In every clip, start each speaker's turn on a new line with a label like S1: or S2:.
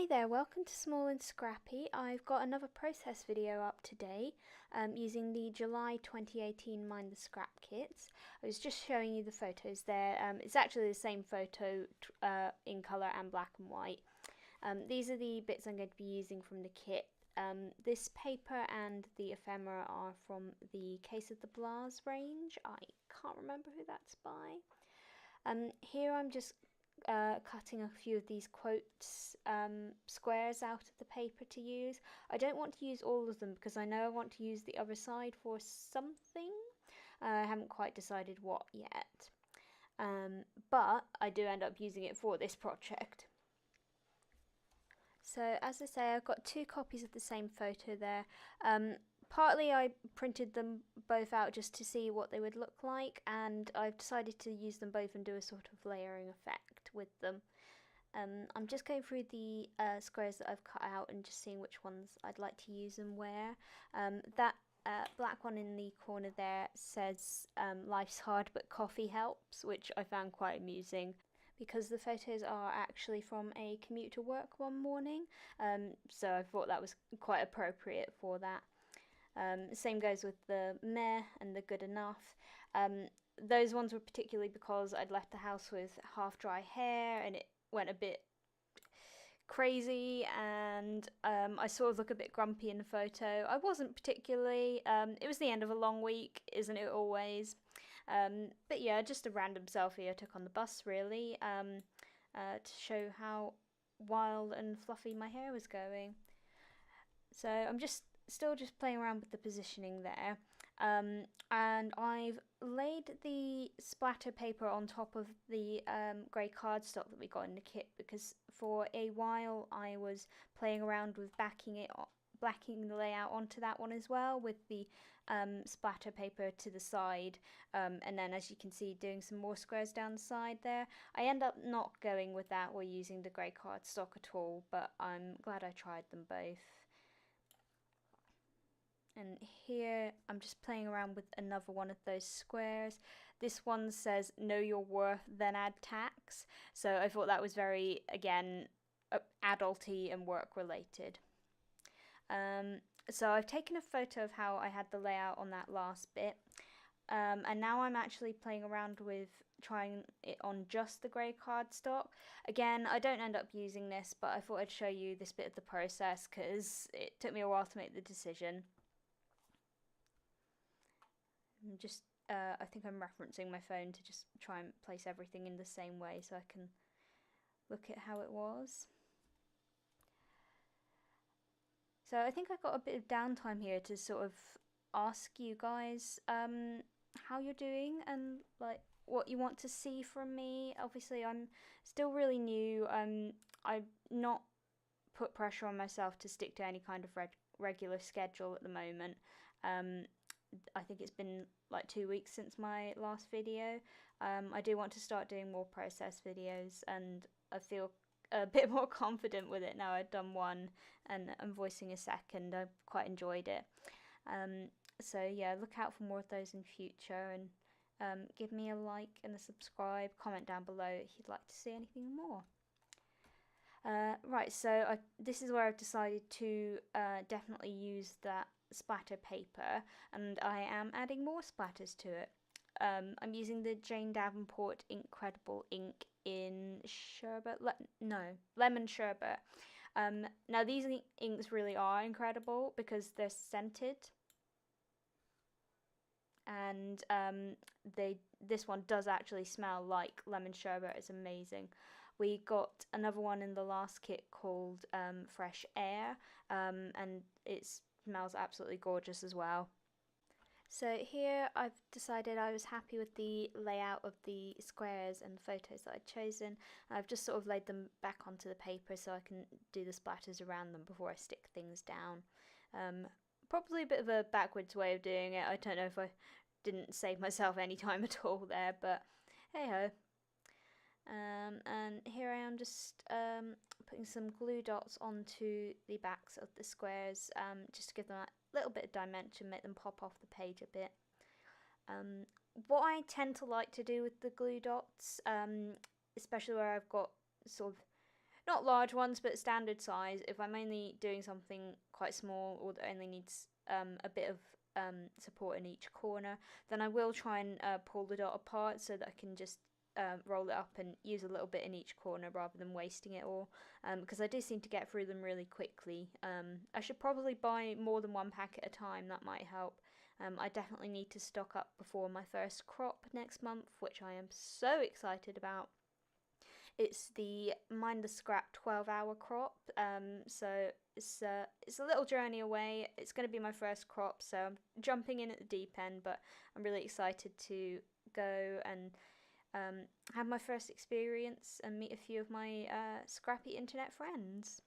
S1: Hi there, welcome to Small and Scrappy. I've got another process video up today using the July 2018 Mind the Scrap kits. I was just showing you the photos there. It's actually the same photo in colour and black and white. These are the bits I'm going to be using from the kit. This paper and the ephemera are from the Case of the Blahs range. I can't remember who that's by. Here I'm just cutting a few of these quotes squares out of the paper to use. I don't want to use all of them because I know I want to use the other side for something. I haven't quite decided what yet, but I do end up using it for this project. So as I say, I've got two copies of the same photo there. Partly I printed them both out just to see what they would look like, and I've decided to use them both and do a sort of layering effect with them. I'm just going through the squares that I've cut out and just seeing which ones I'd like to use and where. That black one in the corner there says life's hard but coffee helps, which I found quite amusing because the photos are actually from a commute to work one morning, so I thought that was quite appropriate for that. Same goes with the meh and the good enough. Those ones were particularly because I'd left the house with half dry hair and it went a bit crazy, and I sort of look a bit grumpy in the photo. I wasn't particularly. It was the end of a long week, isn't it always? But yeah, just a random selfie I took on the bus really, to show how wild and fluffy my hair was going. So I'm still just playing around with the positioning there, and I've laid the splatter paper on top of the grey cardstock that we got in the kit because for a while I was playing around with blacking the layout onto that one as well with the splatter paper to the side, and then as you can see doing some more squares down the side there. I end up not going with that or using the grey cardstock at all, but I'm glad I tried them both. And here I'm just playing around with another one of those squares. This one says know your worth then add tax, so I thought that was very, again, adulty and work related. So I've taken a photo of how I had the layout on that last bit, and now I'm actually playing around with trying it on just the grey cardstock. Again, I don't end up using this, but I thought I'd show you this bit of the process because it took me a while to make the decision. I think I'm referencing my phone to just try and place everything in the same way so I can look at how it was. So I think I've got a bit of downtime here to sort of ask you guys how you're doing and like what you want to see from me. Obviously I'm still really new. I've not put pressure on myself to stick to any kind of regular schedule at the moment. I think it's been like 2 weeks since my last video. I do want to start doing more process videos, and I feel a bit more confident with it now. I've done one and I'm voicing a second. I've quite enjoyed it. So yeah, look out for more of those in future, and give me a like and a subscribe. Comment down below if you'd like to see anything more. Right, so this is where I've decided to definitely use that splatter paper, and I am adding more splatters to it. I'm using the Jane Davenport Incredible ink in sherbet, lemon sherbet. Now these inks really are incredible because they're scented, and this one does actually smell like lemon sherbet. It's amazing. We got another one in the last kit called Fresh Air, and it smells absolutely gorgeous as well. So here I've decided I was happy with the layout of the squares and photos that I'd chosen. I've just sort of laid them back onto the paper so I can do the splatters around them before I stick things down. Probably a bit of a backwards way of doing it. I don't know if I didn't save myself any time at all there, but hey ho. And here I am just putting some glue dots onto the backs of the squares, just to give them a little bit of dimension, make them pop off the page a bit. What I tend to like to do with the glue dots, especially where I've got sort of not large ones, but standard size. If I'm only doing something quite small or that only needs a bit of support in each corner, then I will try and pull the dot apart so that I can just roll it up and use a little bit in each corner rather than wasting it all, because I do seem to get through them really quickly. I should probably buy more than one pack at a time, that might help. I definitely need to stock up before my first crop next month, which I am so excited about. It's the Mind the Scrap 12-hour crop, so it's a little journey away. It's going to be my first crop, so I'm jumping in at the deep end, but I'm really excited to go and have my first experience and meet a few of my scrappy internet friends.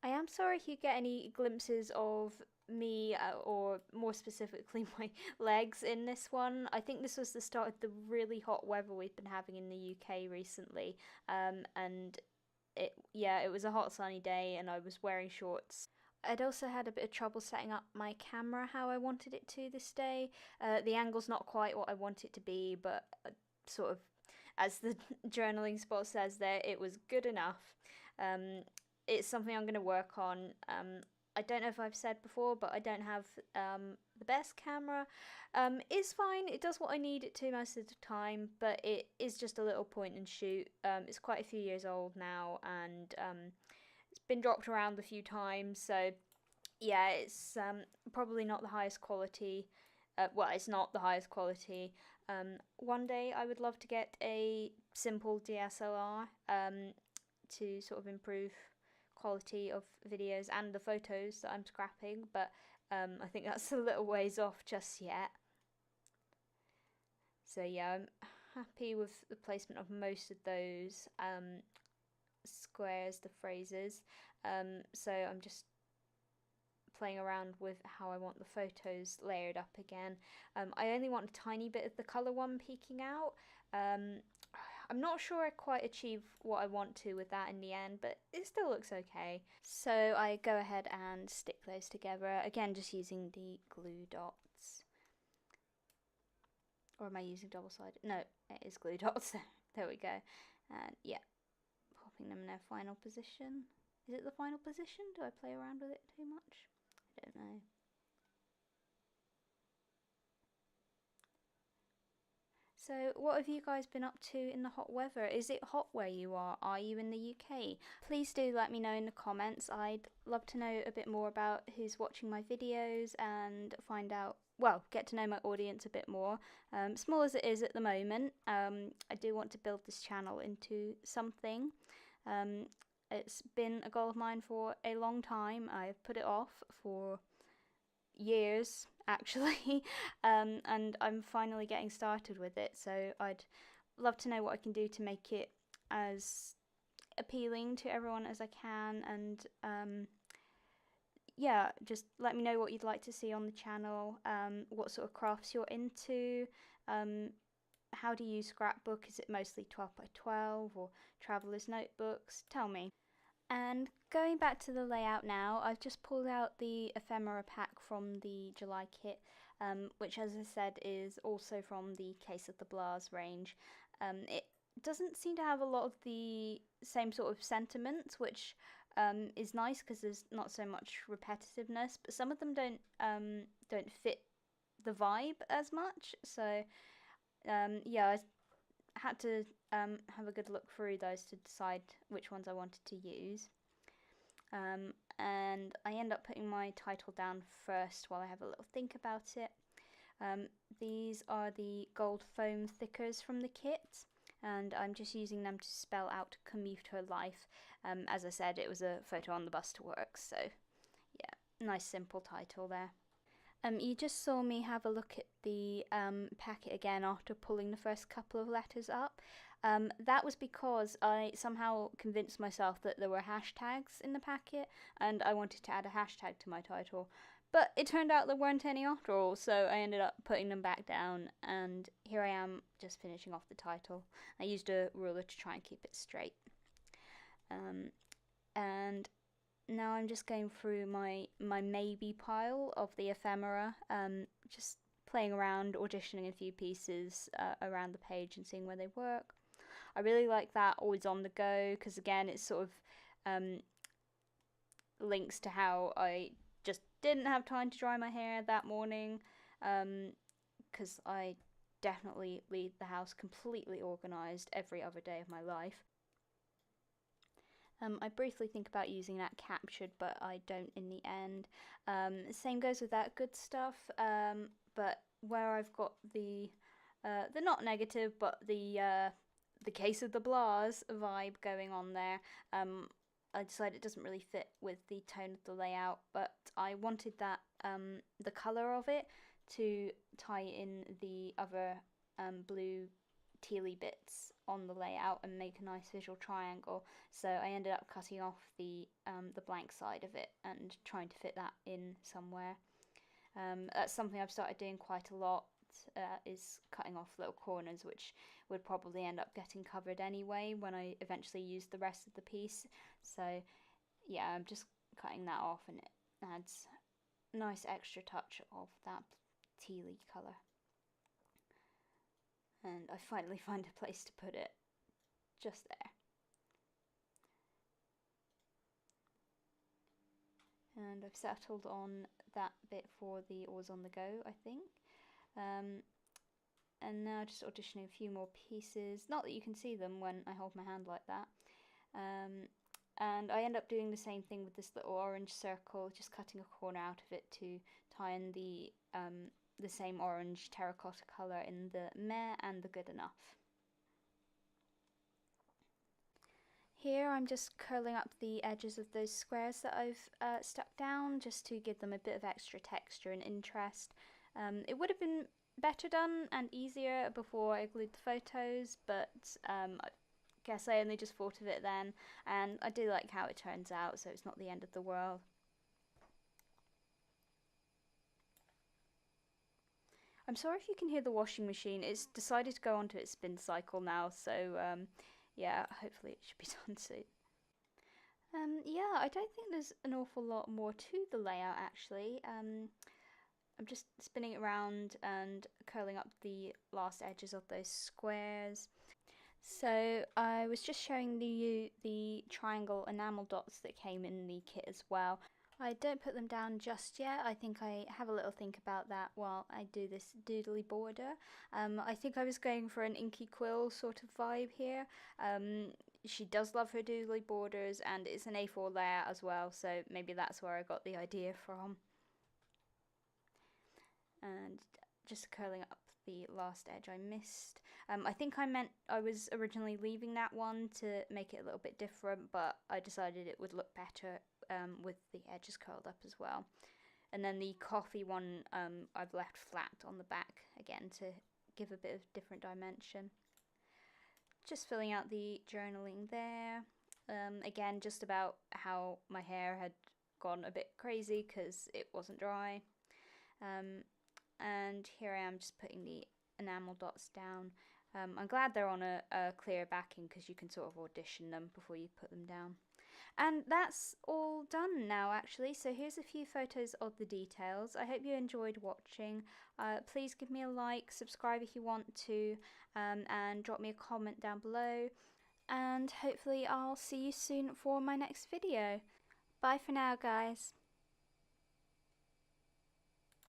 S1: I am sorry if you get any glimpses of me, or more specifically my legs in this one. I think this was the start of the really hot weather we've been having in the UK recently, and it was a hot sunny day and I was wearing shorts. I'd also had a bit of trouble setting up my camera how I wanted it to this day. The angle's not quite what I want it to be, but sort of, as the journaling spot says there, it was good enough. It's something I'm going to work on. I don't know if I've said before, but I don't have the best camera. It's fine. It does what I need it to most of the time, but it is just a little point and shoot. It's quite a few years old now, and it's been dropped around a few times. So yeah, it's probably not the highest quality. Well, it's not the highest quality. One day I would love to get a simple DSLR to sort of improve quality of videos and the photos that I'm scrapping, but I think that's a little ways off just yet. So yeah, I'm happy with the placement of most of those squares, the phrases. So I'm just playing around with how I want the photos layered up again. I only want a tiny bit of the colour one peeking out. I'm not sure I quite achieve what I want to with that in the end, but it still looks okay. So I go ahead and stick those together, again just using the glue dots. Or am I using double-sided? No, it is glue dots. There we go. And yeah, popping them in their final position. Is it the final position? Do I play around with it too much? I don't know. So what have you guys been up to in the hot weather? Is it hot where you are? Are you in the UK? Please do let me know in the comments. I'd love to know a bit more about who's watching my videos and find out, well, get to know my audience a bit more. Small as it is at the moment, I do want to build this channel into something. It's been a goal of mine for a long time. I've put it off for years actually, and I'm finally getting started with it, so I'd love to know what I can do to make it as appealing to everyone as I can, and yeah, just let me know what you'd like to see on the channel, what sort of crafts you're into, how do you scrapbook? Is it mostly 12 by 12 or traveler's notebooks? Tell me. And going back to the layout now, I've just pulled out the ephemera pack from the July kit, which, as I said, is also from the Case of the Blahs range. It doesn't seem to have a lot of the same sort of sentiments, which is nice because there's not so much repetitiveness, but some of them don't fit the vibe as much. So yeah, I had to have a good look through those to decide which ones I wanted to use. And I end up putting my title down first while I have a little think about it. These are the gold foam thickers from the kit, and I'm just using them to spell out Commuter life. As I said, it was a photo on the bus to work, so yeah, nice simple title there. You just saw me have a look at the packet again after pulling the first couple of letters up. That was because I somehow convinced myself that there were hashtags in the packet and I wanted to add a hashtag to my title. But it turned out there weren't any after all, so I ended up putting them back down, and here I am just finishing off the title. I used a ruler to try and keep it straight. And now I'm just going through my maybe pile of the ephemera, just playing around, auditioning a few pieces around the page and seeing where they work. I really like that always on the go, because again, it's sort of links to how I just didn't have time to dry my hair that morning, because I definitely leave the house completely organised every other day of my life. I briefly think about using that captured, but I don't in the end. Same goes with that good stuff, but where I've got the not negative, but the case of the blahs vibe going on there, I decided it doesn't really fit with the tone of the layout, but I wanted that the colour of it to tie in the other blue tealy bits on the layout and make a nice visual triangle. So I ended up cutting off the blank side of it and trying to fit that in somewhere. That's something I've started doing quite a lot, is cutting off little corners, which would probably end up getting covered anyway when I eventually use the rest of the piece. So yeah, I'm just cutting that off, and it adds a nice extra touch of that tealy colour. And I finally find a place to put it just there. And I've settled on that bit for the Always on the Go, I think. And now just auditioning a few more pieces. Not that you can see them when I hold my hand like that. And I end up doing the same thing with this little orange circle, just cutting a corner out of it to tie in the same orange terracotta colour in the meh and the good enough. Here I'm just curling up the edges of those squares that I've stuck down, just to give them a bit of extra texture and interest. It would have been better done and easier before I glued the photos, but I guess I only just thought of it then, and I do like how it turns out, so it's not the end of the world. I'm sorry if you can hear the washing machine. It's decided to go onto its spin cycle now, so yeah, hopefully it should be done soon. Yeah, I don't think there's an awful lot more to the layout actually. I'm just spinning it around and curling up the last edges of those squares. So I was just showing you the triangle enamel dots that came in the kit as well. I don't put them down just yet. I think I have a little think about that while I do this doodly border. I think I was going for an inky quill sort of vibe here. She does love her doodly borders, and it's an A4 layout as well, so maybe that's where I got the idea from. And just curling up the last edge I missed. I think I was originally leaving that one to make it a little bit different, but I decided it would look better with the edges curled up as well. And then the coffee one I've left flat on the back again to give a bit of different dimension. Just filling out the journaling there. Again, just about how my hair had gone a bit crazy because it wasn't dry. And here I am just putting the enamel dots down. I'm glad they're on a clear backing because you can sort of audition them before you put them down. And that's all done now actually, so here's a few photos of the details. I hope you enjoyed watching. Please give me a like, subscribe if you want to, and drop me a comment down below. And hopefully I'll see you soon for my next video. Bye for now guys.